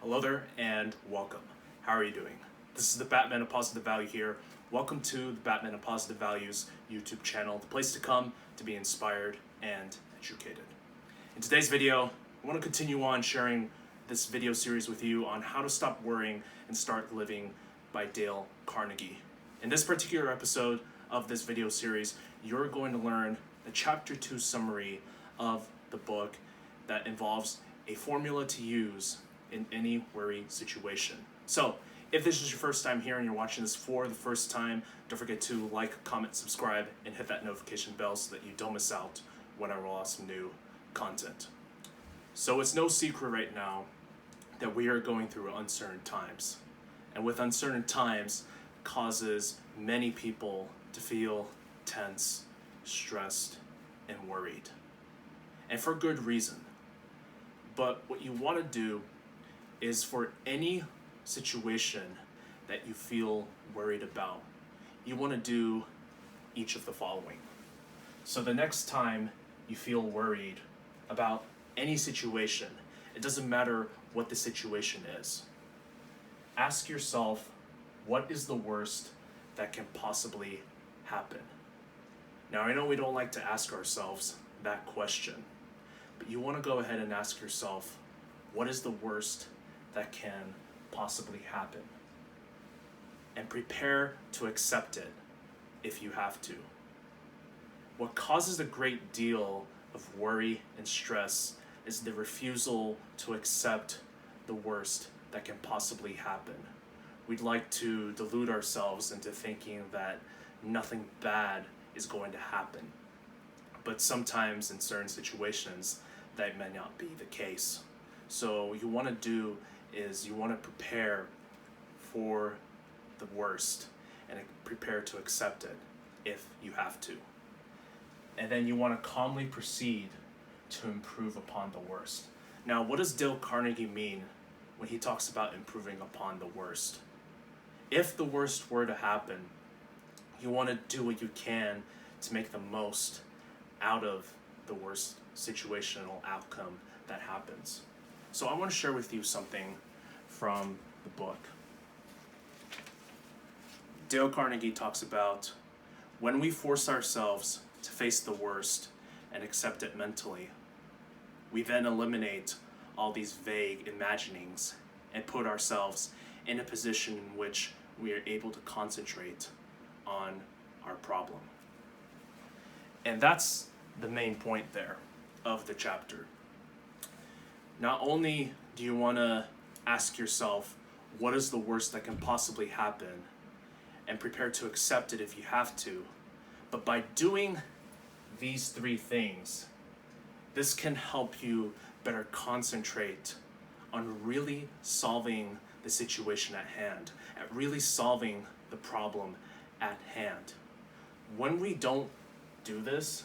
Hello there and welcome. How are you doing? This is the Batman of Positive Value here. Welcome to the Batman of Positive Values YouTube channel, the place to come to be inspired and educated. In today's video, I want to continue on sharing this video series with you on how to stop worrying and start living by Dale Carnegie. In this particular episode of this video series, you're going to learn the chapter 2 summary of the book that involves a formula to use in any worry situation. So, if this is your first time here and you're watching this for the first time, don't forget to like, comment, subscribe, and hit that notification bell so that you don't miss out when I roll out some new content. So it's no secret right now that we are going through uncertain times. And with uncertain times causes many people to feel tense, stressed, and worried. And for good reason. But what you want to do is for any situation that you feel worried about, you want to do each of the following. So the next time you feel worried about any situation, it doesn't matter what the situation is, ask yourself, what is the worst that can possibly happen? Now, I know we don't like to ask ourselves that question, but you want to go ahead and ask yourself, what is the worst that can possibly happen? And prepare to accept it if you have to. What causes a great deal of worry and stress is the refusal to accept the worst that can possibly happen. We'd like to delude ourselves into thinking that nothing bad is going to happen. But sometimes in certain situations, that may not be the case. So what you want to do is you want to prepare for the worst and prepare to accept it if you have to. And then you want to calmly proceed to improve upon the worst. Now, what does Dale Carnegie mean when he talks about improving upon the worst? If the worst were to happen, you want to do what you can to make the most out of the worst situational outcome that happens. So I want to share with you something from the book. Dale Carnegie talks about when we force ourselves to face the worst and accept it mentally, we then eliminate all these vague imaginings and put ourselves in a position in which we are able to concentrate on our problem. And that's the main point there of the chapter. Not only do you want to ask yourself, what is the worst that can possibly happen, and prepare to accept it if you have to, but by doing these three things, this can help you better concentrate on really solving the situation at hand, at really solving the problem at hand. When we don't do this,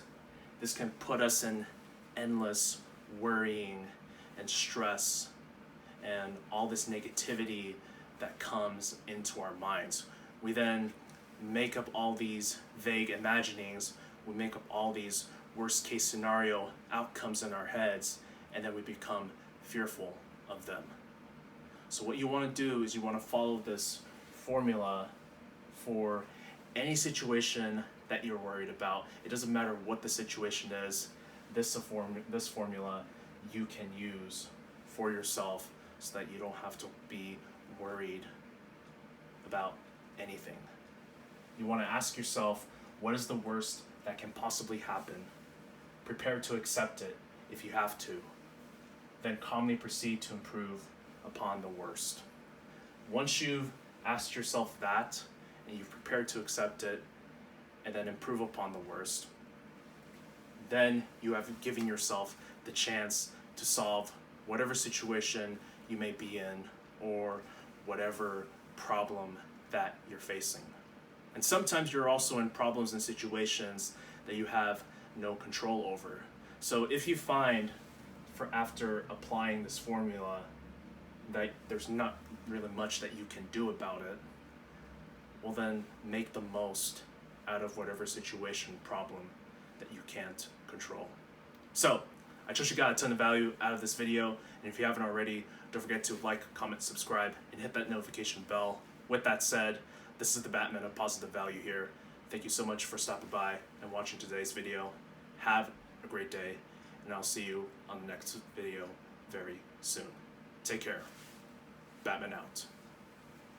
this can put us in endless worrying and stress and all this negativity that comes into our minds. We then make up all these vague imaginings, we make up all these worst case scenario outcomes in our heads, and then we become fearful of them. So what you want to do is you want to follow this formula for any situation that you're worried about. It doesn't matter what the situation is, this formula you can use for yourself so that you don't have to be worried about anything. You want to ask yourself, what is the worst that can possibly happen? Prepare to accept it if you have to. Then calmly proceed to improve upon the worst. Once you've asked yourself that, and you've prepared to accept it, and then improve upon the worst, then you have given yourself the chance to solve whatever situation you may be in or whatever problem that you're facing. And sometimes you're also in problems and situations that you have no control over. So if you find after applying this formula that there's not really much that you can do about it, well then make the most out of whatever situation, problem that you can't control. So I trust you got a ton of value out of this video, and if you haven't already, don't forget to like, comment, subscribe, and hit that notification bell. With that said, this is the Batman of Positive Value here. Thank you so much for stopping by and watching today's video. Have a great day, and I'll see you on the next video very soon. Take care. Batman out.